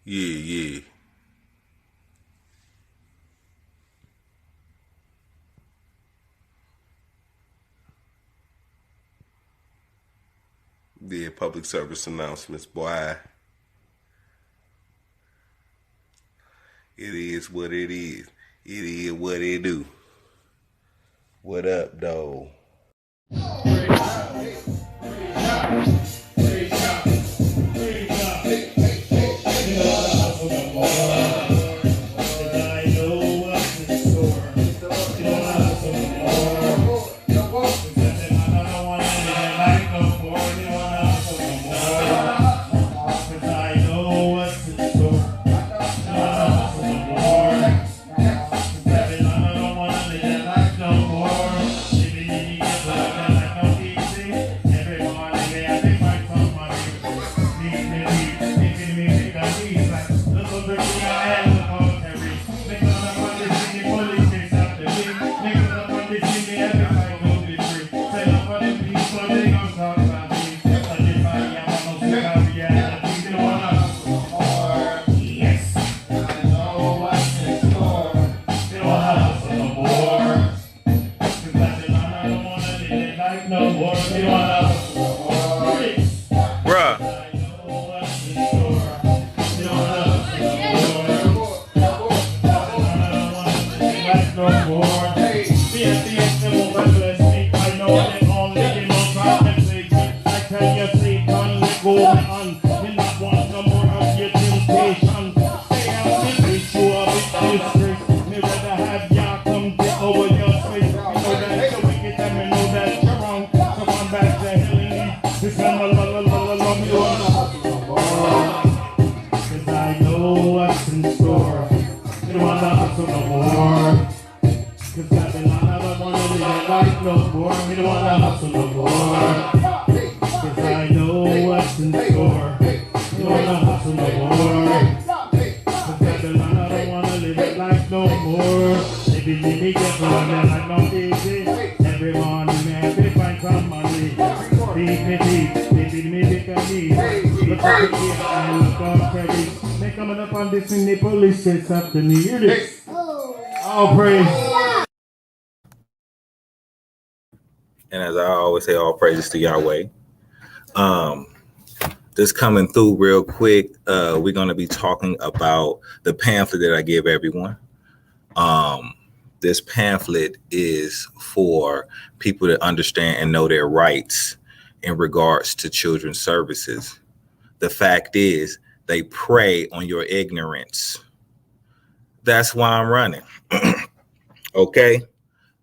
Yeah. Yeah, public service announcements, boy. It is what it is. It is what it do. What up, though? Bruh. Coming up on this in the police chase after me. Hear this. All praise. And as I always say, all praises to Yahweh. Just coming through real quick, we're going to be talking about the pamphlet that I give everyone. This pamphlet is for people to understand and know their rights in regards to children's services. The fact is, they prey on your ignorance. That's why I'm running. Okay?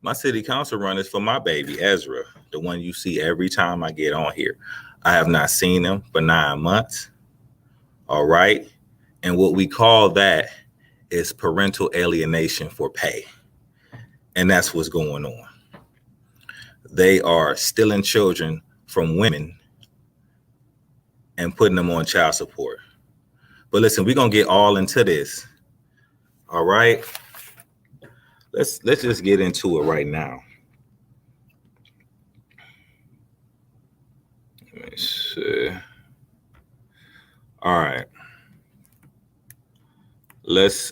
My city council run is for my baby, Ezra, the one you see every time I get on here. I have not seen him for 9 months. All right? And what we call that is parental alienation for pay. And that's what's going on. They are stealing children from women and putting them on child support. But listen, we're going to get all into this. All right? Let's just get into it right now. Let me see. All right. Let's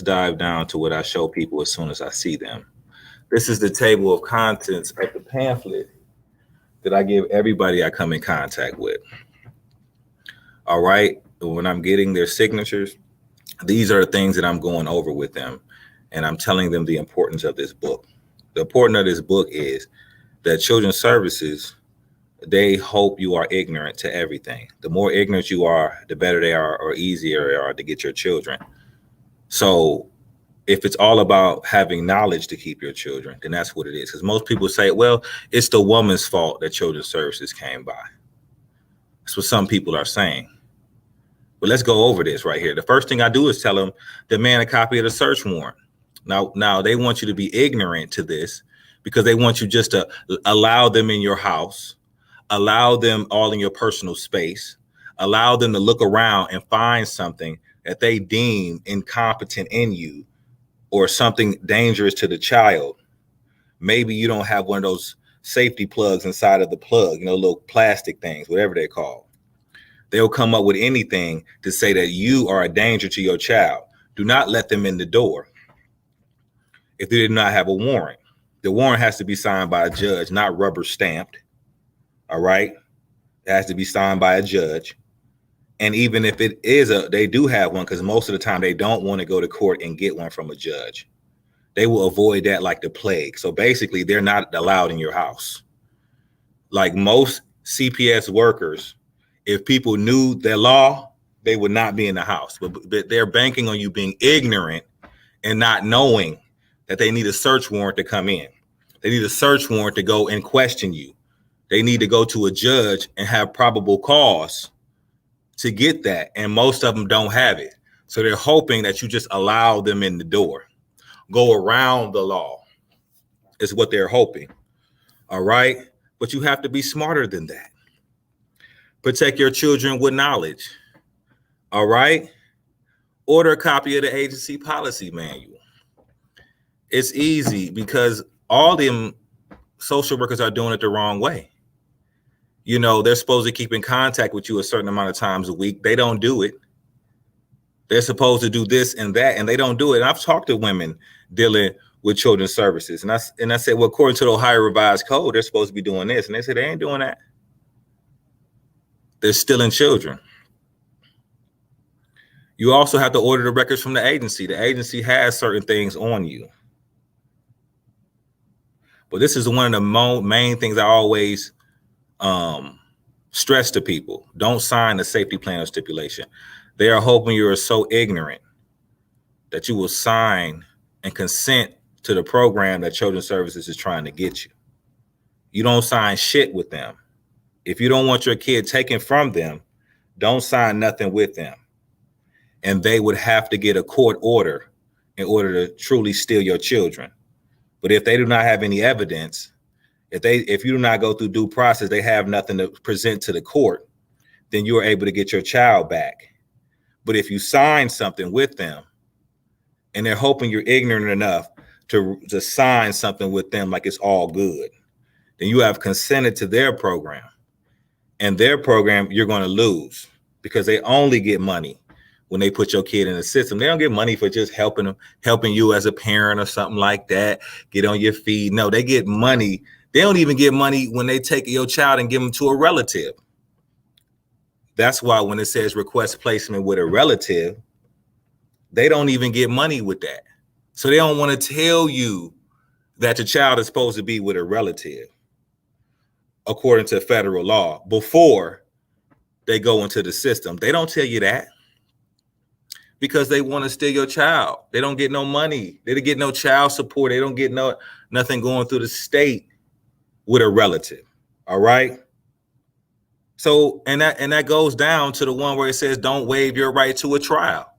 dive down to what I show people as soon as I see them. This is the table of contents of the pamphlet that I give everybody I come in contact with. All right. When I'm getting their signatures, these are things that I'm going over with them, and I'm telling them the importance of this book. The importance of this book is that children's services, they hope you are ignorant to everything. The more ignorant you are, the better they are, or easier they are to get your children. So if it's all about having knowledge to keep your children, then that's what it is. Because most people say, well, it's the woman's fault that children's services came by. That's what some people are saying. But let's go over this right here. The first thing I do is tell them, demand a copy of the search warrant. Now they want you to be ignorant to this because they want you just to allow them in your house, allow them all in your personal space, allow them to look around and find something that they deem incompetent in you or something dangerous to the child. Maybe you don't have one of those safety plugs inside of the plug, little plastic things, whatever they're called. They'll come up with anything to say that you are a danger to your child. Do not let them in the door if they did not have a warrant. The warrant has to be signed by a judge, not rubber stamped. All right? It has to be signed by a judge. And even if it is they do have one, because most of the time they don't want to go to court and get one from a judge. They will avoid that like the plague. So basically, they're not allowed in your house. Like most CPS workers, if people knew their law, they would not be in the house. But they're banking on you being ignorant and not knowing that they need a search warrant to come in. They need a search warrant to go and question you. They need to go to a judge and have probable cause to get that. And most of them don't have it. So they're hoping that you just allow them in the door. Go around the law is what they're hoping. All right. But you have to be smarter than that. Protect your children with knowledge. All right. Order a copy of the agency policy manual. It's easy because all them social workers are doing it the wrong way. You know, they're supposed to keep in contact with you a certain amount of times a week. They don't do it. They're supposed to do this and that, and they don't do it. And I've talked to women dealing with children's services. And I said, well, according to the Ohio Revised Code, they're supposed to be doing this. And they said, they ain't doing that. They're stealing children. You also have to order the records from the agency. The agency has certain things on you. But this is one of the main things I always stress to people. Don't sign a safety plan or stipulation. They are hoping you are so ignorant that you will sign and consent to the program that Children's Services is trying to get you. You don't sign shit with them. If you don't want your kid taken from them, don't sign nothing with them. And they would have to get a court order in order to truly steal your children. But if they do not have any evidence, if you do not go through due process, they have nothing to present to the court, then you are able to get your child back. But if you sign something with them and they're hoping you're ignorant enough to sign something with them like it's all good, then you have consented to their program. And their program, you're going to lose because they only get money when they put your kid in the system. They don't get money for just helping you as a parent or something like that, get on your feet. No, they get money. They don't even get money when they take your child and give them to a relative. That's why when it says request placement with a relative, they don't even get money with that. So they don't want to tell you that your child is supposed to be with a relative according to federal law before they go into the system. They don't tell you that because they want to steal your child. They don't get no money. They don't get no child support. They don't get nothing going through the state with a relative. All right. So, and that goes down to the one where it says, don't waive your right to a trial.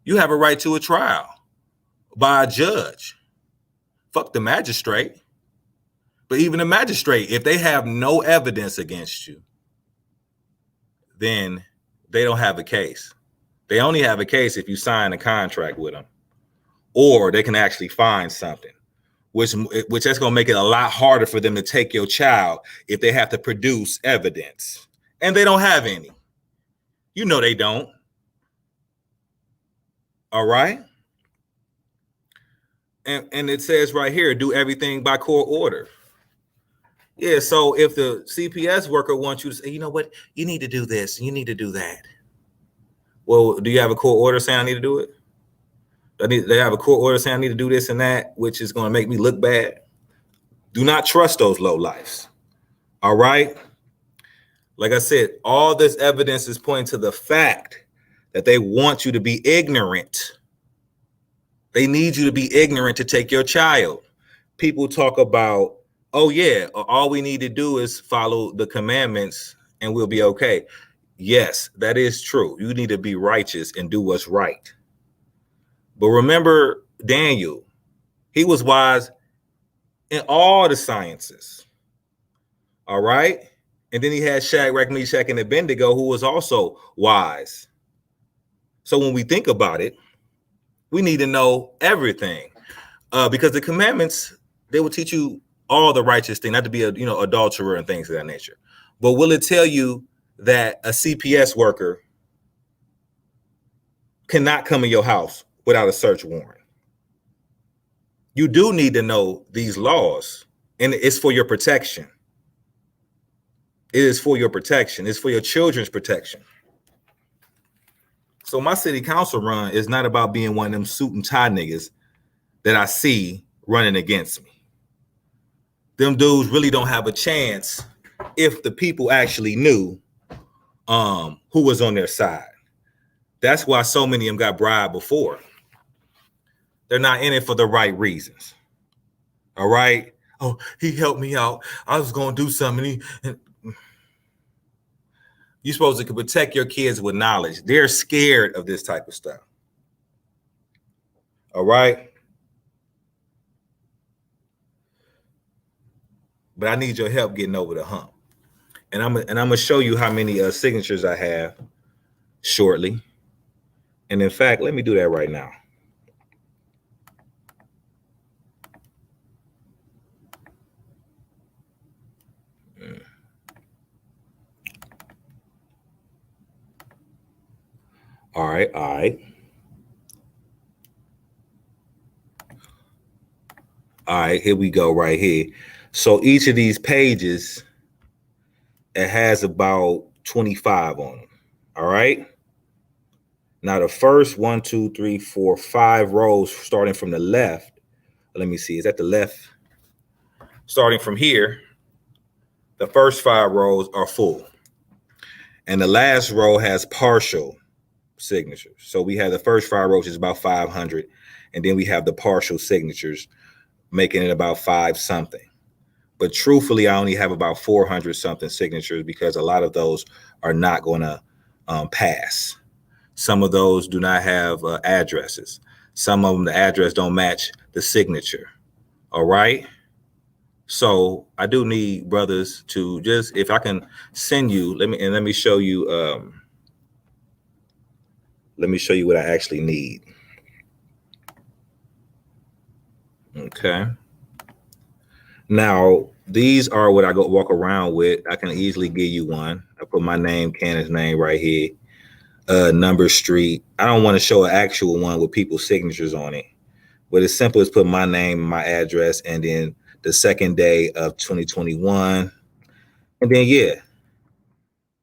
You have a right to a trial by a judge. Fuck the magistrate. But even the magistrate, if they have no evidence against you, then they don't have a case. They only have a case if you sign a contract with them, or they can actually find something, which that's going to make it a lot harder for them to take your child if they have to produce evidence. And they don't have any. You know they don't. All right. And it says right here, do everything by court order. Yeah, so if the CPS worker wants you to say, you know what, you need to do this, you need to do that. Well, do you have a court order saying I need to do it? They have a court order saying I need to do this and that, which is going to make me look bad. Do not trust those low lifes. All right. Like I said, all this evidence is pointing to the fact that they want you to be ignorant. They need you to be ignorant to take your child. People talk about, oh yeah, all we need to do is follow the commandments and we'll be okay. Yes, that is true. You need to be righteous and do what's right. But remember Daniel, he was wise in all the sciences. All right. And then he had Shadrach, Meshach, and Abednego, who was also wise. So when we think about it, we need to know everything because the commandments, they will teach you all the righteous thing, not to be a adulterer and things of that nature. But will it tell you that a CPS worker cannot come in your house without a search warrant. You do need to know these laws, and it's for your protection. It is for your protection. It's for your children's protection. So my city council run is not about being one of them suit and tie niggas that I see running against me. Them dudes really don't have a chance if the people actually knew who was on their side. That's why so many of them got bribed before. They're not in it for the right reasons. All right? Oh, he helped me out. I was going to do something. You're supposed to protect your kids with knowledge. They're scared of this type of stuff. All right? But I need your help getting over the hump. And I'm going to show you how many signatures I have shortly. And in fact, let me do that right now. All right. All right, here we go right here. So each of these pages, it has about 25 on them. All right. Now the first 1, 2, 3, 4, 5 rows starting from the left. Let me see. Is that the left? Starting from here, the first 5 rows are full. And the last row has partial signatures. So we have the first 5 rows is about 500. And then we have the partial signatures, making it about 5 something. But truthfully, I only have about 400 something signatures because a lot of those are not going to pass. Some of those do not have addresses. Some of them, the address don't match the signature. All right. So I do need brothers to just, if I can send you, let me show you. Let me show you what I actually need. Okay. Now, these are what I go walk around with. I can easily give you one. I put my name, Cannon's name right here. Number, street. I don't want to show an actual one with people's signatures on it. But it's simple as put my name, my address, and then the second day of 2021. And then, yeah.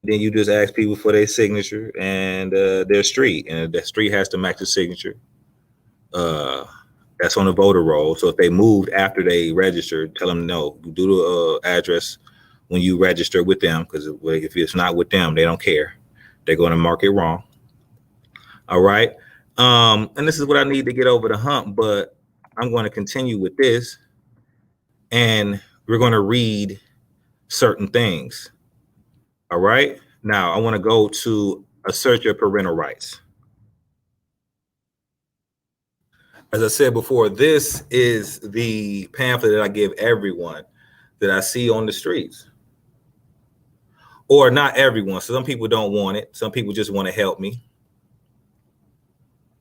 Then you just ask people for their signature and their street. And the street has to match the signature. That's on the voter roll. So if they moved after they registered, tell them no. You do the address when you register with them, because if it's not with them, they don't care. They're going to mark it wrong. All right. And this is what I need to get over the hump, but I'm going to continue with this. And we're going to read certain things. All right. Now I want to go to assert your parental rights. As I said before, this is the pamphlet that I give everyone that I see on the streets. Or not everyone. So some people don't want it. Some people just want to help me.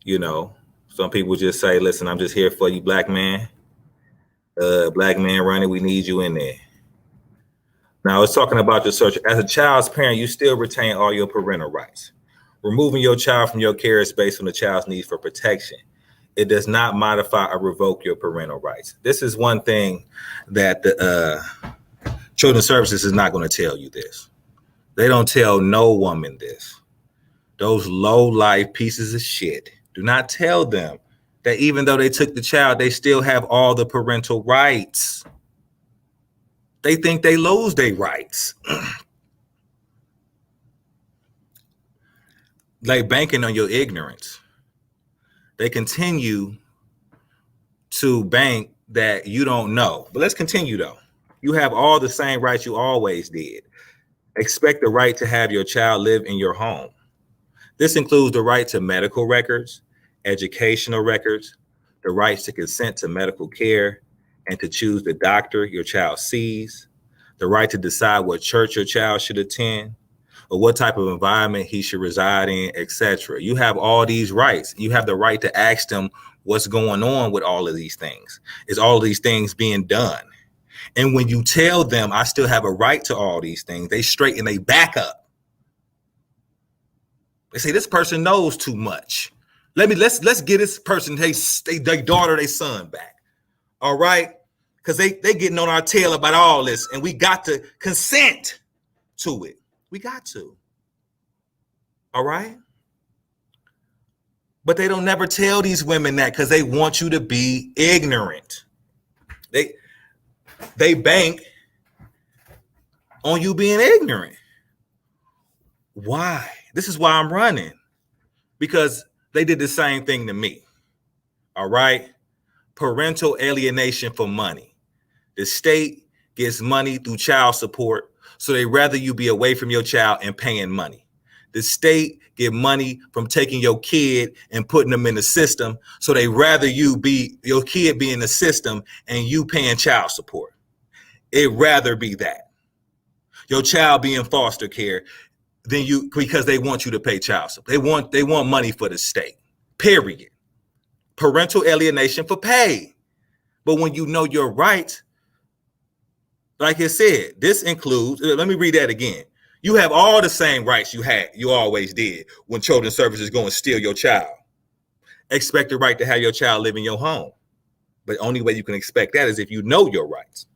You know, some people just say, listen, I'm just here for you, black man. Black man running, we need you in there. Now, it's talking about the search. As a child's parent, you still retain all your parental rights. Removing your child from your care is based on the child's needs for protection. It does not modify or revoke your parental rights. This is one thing that the Children's Services is not going to tell you this. They don't tell no woman this. Those low-life pieces of shit. Do not tell them that even though they took the child, they still have all the parental rights. They think they lose their rights. Like banking on your ignorance. They continue to bank that you don't know. But let's continue though. You have all the same rights you always did. Expect the right to have your child live in your home. This includes the right to medical records, educational records, the rights to consent to medical care and to choose the doctor your child sees, the right to decide what church your child should attend, or what type of environment he should reside in, etc. You have all these rights. You have the right to ask them what's going on with all of these things. Is all of these things being done? And when you tell them I still have a right to all these things, they straighten they back up. They say this person knows too much. Let's get this person, their daughter, their son back. All right? Because they getting on our tail about all this, and we got to consent to it. We got to. All right? But they don't never tell these women that because they want you to be ignorant. They bank on you being ignorant. Why? This is why I'm running. Because they did the same thing to me. All right? Parental alienation for money. The state gets money through child support, so they rather you be away from your child and paying money. The state get money from taking your kid and putting them in the system, so they rather your kid be in the system and you paying child support. It'd rather be that. Your child be in foster care than you, because they want you to pay child support. They want money for the state. Period. Parental alienation for pay. But when you know your rights, like I said, this includes, let me read that again. You have all the same rights you always did when Children's Services go and steal your child. Expect the right to have your child live in your home. But the only way you can expect that is if you know your rights.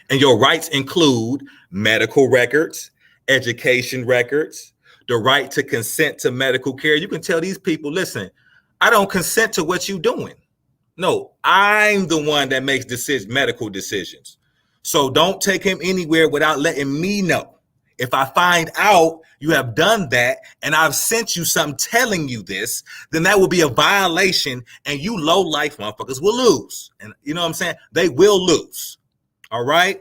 And your rights include medical records, education records, the right to consent to medical care. You can tell these people, listen, I don't consent to what you're doing. No, I'm the one that makes medical decisions. So don't take him anywhere without letting me know. If I find out you have done that and I've sent you something telling you this, then that will be a violation and you low life motherfuckers will lose. And you know what I'm saying? They will lose. All right?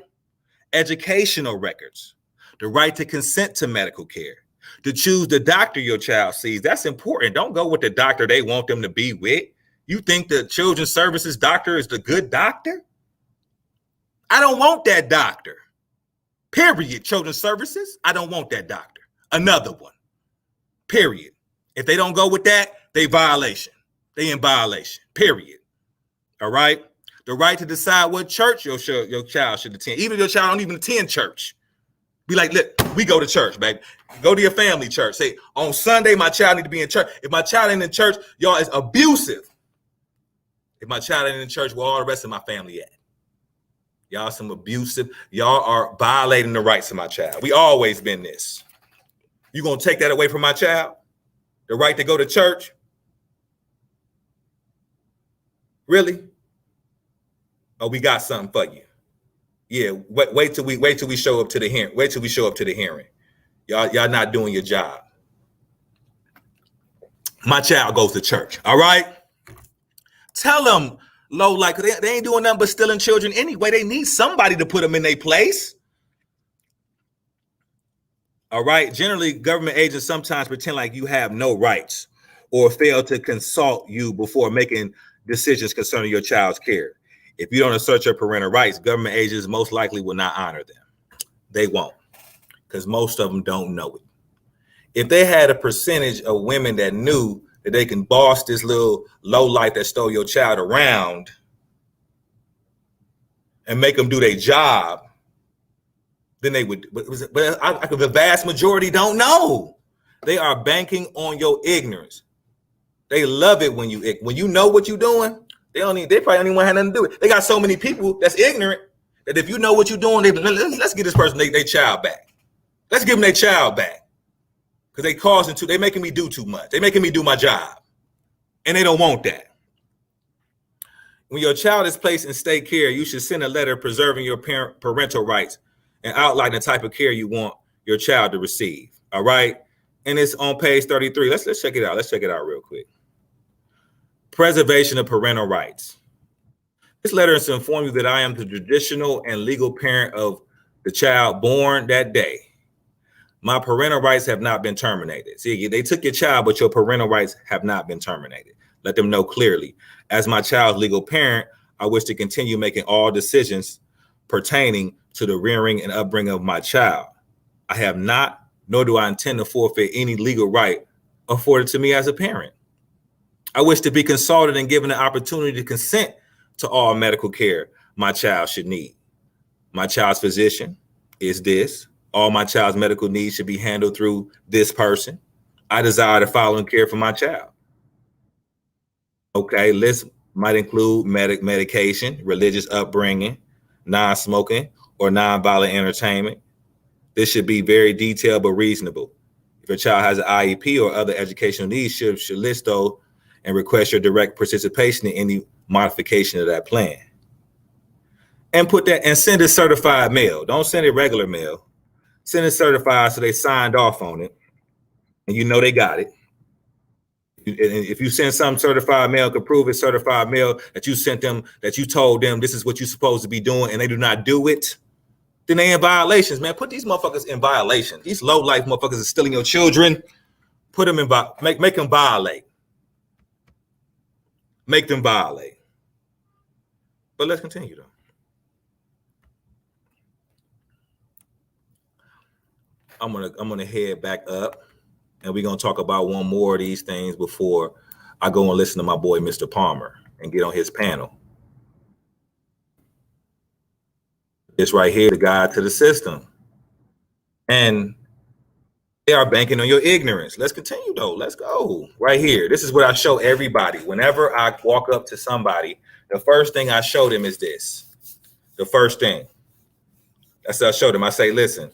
Educational records, the right to consent to medical care, to choose the doctor your child sees. That's important. Don't go with the doctor they want them to be with. You think the Children's Services doctor is the good doctor? I don't want that doctor. Period. Children's Services, I don't want that doctor. Another one. Period. If they don't go with that, they in violation. Period. All right? The right to decide what church your child should attend. Even if your child don't even attend church. Be like, look, we go to church, baby. Go to your family church. Say, on Sunday, my child need to be in church. If my child ain't in church, y'all is abusive. If my child ain't in church, where all the rest of my family at? Y'all some abusive. Y'all are violating the rights of my child. We always been this. You gonna take that away from my child? The right to go to church? Really? Oh, we got something for you. Yeah, wait till we show up to the hearing. Wait till we show up to the hearing. Y'all not doing your job. My child goes to church. All right? Tell them low, like they ain't doing nothing but stealing children anyway. They need somebody to put them in their place. All right. Generally, government agents sometimes pretend like you have no rights or fail to consult you before making decisions concerning your child's care. If you don't assert your parental rights, government agents most likely will not honor them. They won't, because most of them don't know it. If they had a percentage of women that knew that they can boss this little low life that stole your child around and make them do their job, then they would. But the vast majority don't know. They are banking on your ignorance. They love it when you know what you're doing. They probably don't even want to have nothing to do with it. They got so many people that's ignorant that if you know what you're doing, let's get this person their child back. Let's give them their child back. Because they making me do too much. They making me do my job. And they don't want that. When your child is placed in state care, you should send a letter preserving your parental rights and outline the type of care you want your child to receive. All right. And it's on page 33. Let's check it out. Let's check it out real quick. Preservation of parental rights. This letter is to inform you that I am the traditional and legal parent of the child born that day. My parental rights have not been terminated. See, they took your child, but your parental rights have not been terminated. Let them know clearly. As my child's legal parent, I wish to continue making all decisions pertaining to the rearing and upbringing of my child. I have not, nor do I intend to forfeit any legal right afforded to me as a parent. I wish to be consulted and given the opportunity to consent to all medical care my child should need. My child's physician is this. All my child's medical needs should be handled through this person. I desire to follow and care for my child. Okay, list might include medication, religious upbringing, non-smoking, or non-violent entertainment. This should be very detailed but reasonable. If your child has an IEP or other educational needs, should list those and request your direct participation in any modification of that plan. And put that and send it certified mail. Don't send it regular mail. Send it certified so they signed off on it, and you know they got it. And if you send some certified mail, can prove it's certified mail that you sent them, that you told them this is what you're supposed to be doing, and they do not do it, then they in violations, man. Put these motherfuckers in violation. These low life motherfuckers are stealing your children. Put them in make them violate. Make them violate. But let's continue though. I'm gonna head back up, and we're gonna talk about one more of these things before I go and listen to my boy Mr. Palmer and get on his panel. This right here, the guide to the system. And they are banking on your ignorance. Let's continue though. Let's go. Right here. This is what I show everybody. Whenever I walk up to somebody, the first thing I show them is this. The first thing. That's what I show them. I say, listen,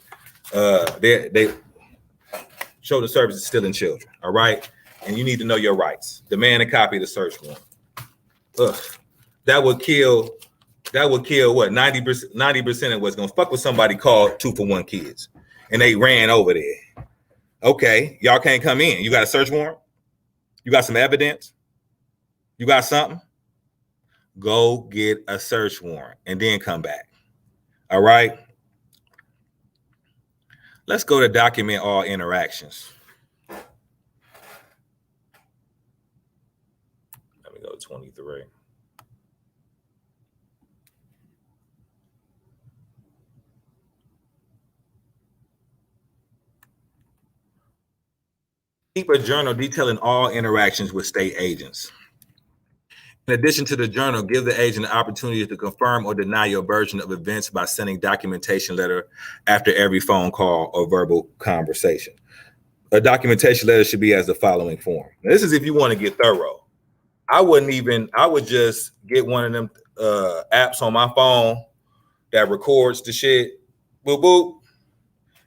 they show the service is stealing children. All right. And you need to know your rights. Demand a copy of the search warrant. That would kill what 90% of what's gonna fuck with somebody called 2-for-1 kids. And they ran over there. Okay, y'all can't come in. You got a search warrant? You got some evidence? You got something? Go get a search warrant and then come back. All right. Let's go to document all interactions. Let me go to 23. Keep a journal detailing all interactions with state agents. In addition to the journal, give the agent the opportunity to confirm or deny your version of events by sending documentation letter after every phone call or verbal conversation. A documentation letter should be as the following form. Now, this is if you want to get thorough. I would just get one of them apps on my phone that records the shit, boop, boop,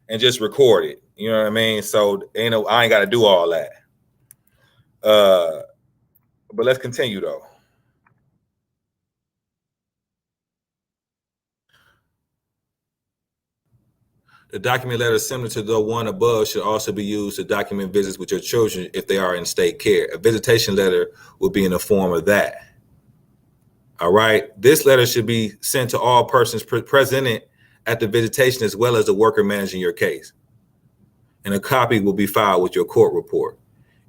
and just record it. You know what I mean? So I ain't got to do all that. But let's continue though. The document letter similar to the one above should also be used to document visits with your children if they are in state care. A visitation letter will be in the form of that. All right. This letter should be sent to all persons present at the visitation as well as the worker managing your case. And a copy will be filed with your court report.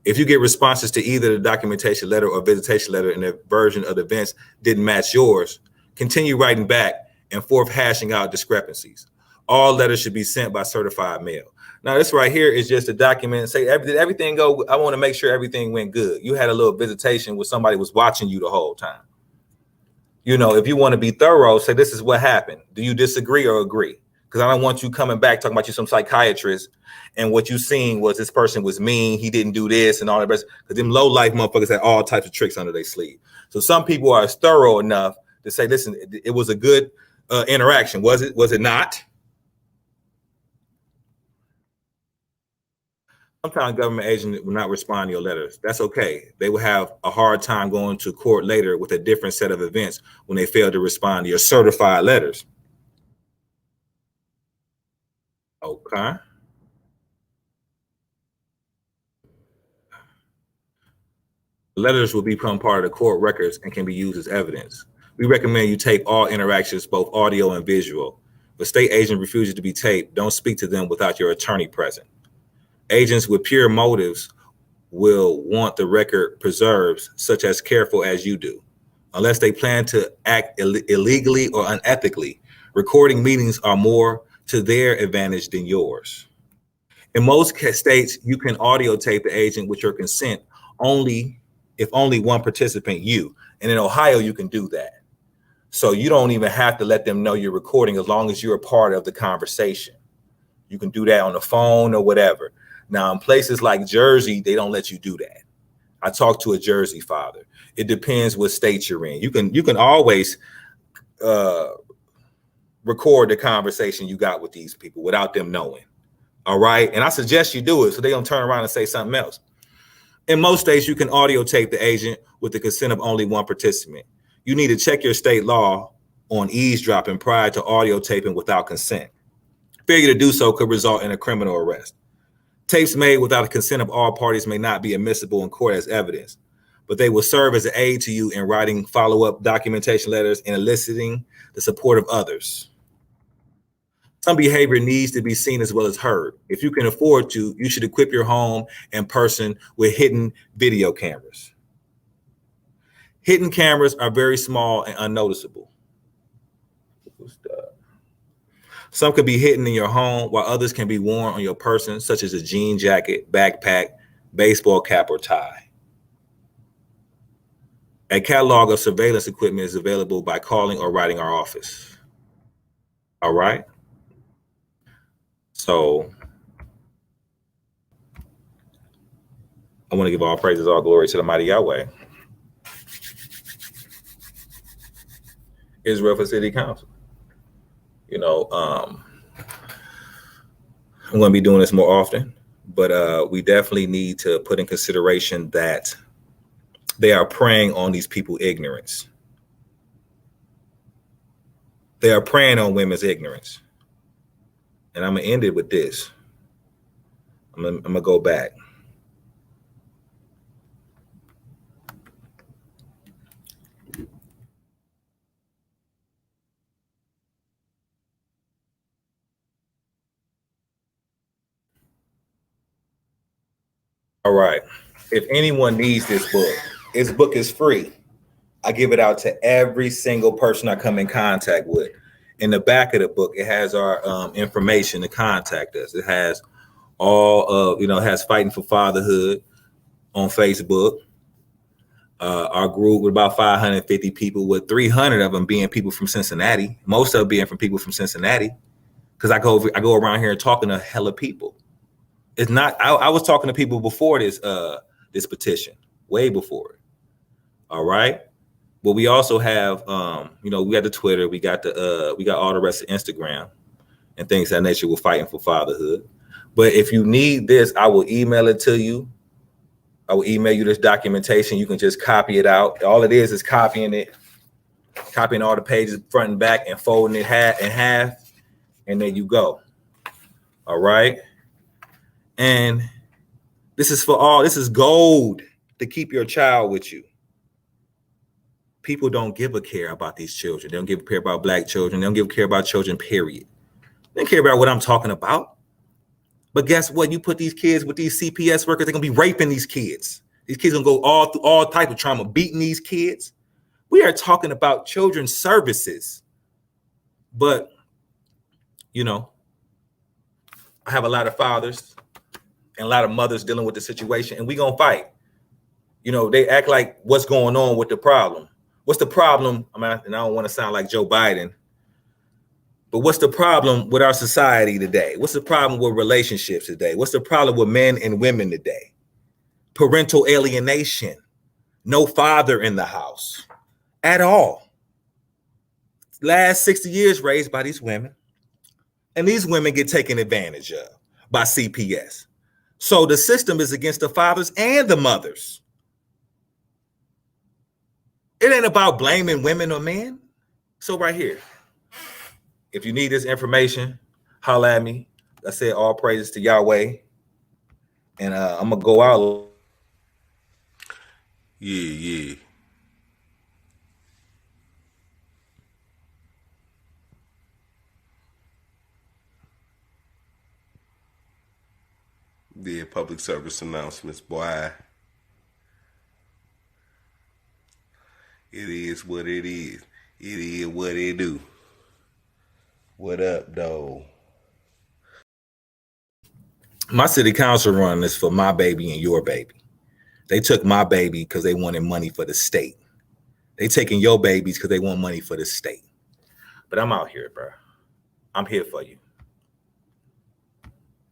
If you get responses to either the documentation letter or visitation letter and the version of the events didn't match yours, continue writing back and forth hashing out discrepancies. All letters should be sent by certified mail. Now, this right here is just a document. Say, did everything go? I want to make sure everything went good. You had a little visitation where somebody was watching you the whole time. You know, if you want to be thorough, say, this is what happened. Do you disagree or agree? Because I don't want you coming back talking about you some psychiatrist and what you seen was this person was mean. He didn't do this and all the rest. Because them low life motherfuckers had all types of tricks under their sleeve. So some people are thorough enough to say, listen, it was a good interaction. Was it? Was it not? Sometimes government agents will not respond to your letters. That's okay. They will have a hard time going to court later with a different set of events when they fail to respond to your certified letters. Okay. Letters will become part of the court records and can be used as evidence. We recommend you tape all interactions, both audio and visual. If a state agent refuses to be taped, don't speak to them without your attorney present. Agents with pure motives will want the record preserved, such as careful as you do. Unless they plan to act illegally or unethically, recording meetings are more to their advantage than yours. In most states, you can audio tape the agent with your consent only if only one participant, you. And in Ohio, you can do that. So you don't even have to let them know you're recording as long as you're a part of the conversation. You can do that on the phone or whatever. Now, in places like Jersey, they don't let you do that. I talked to a Jersey father. It depends what state you're in. You can always record the conversation you got with these people without them knowing. All right. And I suggest you do it so they don't turn around and say something else. In most states, you can audio tape the agent with the consent of only one participant. You need to check your state law on eavesdropping prior to audio taping without consent. Failure to do so could result in a criminal arrest. Tapes made without the consent of all parties may not be admissible in court as evidence, but they will serve as an aid to you in writing follow-up documentation letters and eliciting the support of others. Some behavior needs to be seen as well as heard. If you can afford to, you should equip your home and person with hidden video cameras. Hidden cameras are very small and unnoticeable. Some can be hidden in your home, while others can be worn on your person, such as a jean jacket, backpack, baseball cap, or tie. A catalog of surveillance equipment is available by calling or writing our office. All right? So I want to give all praises, all glory to the mighty Yahweh. Israel for City Council. You know, I'm going to be doing this more often, but we definitely need to put in consideration that they are preying on these people's ignorance. They are preying on women's ignorance. And I'm going to end it with this. I'm going to go back. All right. If anyone needs this book is free. I give it out to every single person I come in contact with. In the back of the book, it has our information to contact us. It has all of, it has Fighting for Fatherhood on Facebook. Our group with about 550 people, with 300 of them being people from Cincinnati. Most of them being from people from Cincinnati, because I go around here talking to hella people. It's not. I was talking to people before this petition, way before it. All right. But we also have, we got the Twitter, we got all the rest of Instagram and things of that nature. We're Fighting for Fatherhood. But if you need this, I will email it to you. I will email you this documentation. You can just copy it out. All it is copying all the pages front and back and folding it in half, and there you go. All right. And this is gold to keep your child with you. People don't give a care about these children. They don't give a care about Black children. They don't give a care about children, period. They don't care about what I'm talking about. But guess what? You put these kids with these CPS workers, they're going to be raping these kids. These kids going to go all through all type of trauma, beating these kids. We are talking about children's services. But, I have a lot of fathers and a lot of mothers dealing with the situation, and we're going to fight. They act like what's going on with the problem. What's the problem? And I don't want to sound like Joe Biden, but what's the problem with our society today? What's the problem with relationships today? What's the problem with men and women today? Parental alienation. No father in the house at all. Last 60 years raised by these women. And these women get taken advantage of by CPS. So the system is against the fathers and the mothers. It ain't about blaming women or men. So right here, if you need this information, holla at me. I said all praises to Yahweh. And I'm going to go out. Yeah. Yeah, public service announcements, boy. It is what it is. It is what it do. What up, though? My city council run is for my baby and your baby. They took my baby because they wanted money for the state. They taking your babies because they want money for the state. But I'm out here, bro. I'm here for you.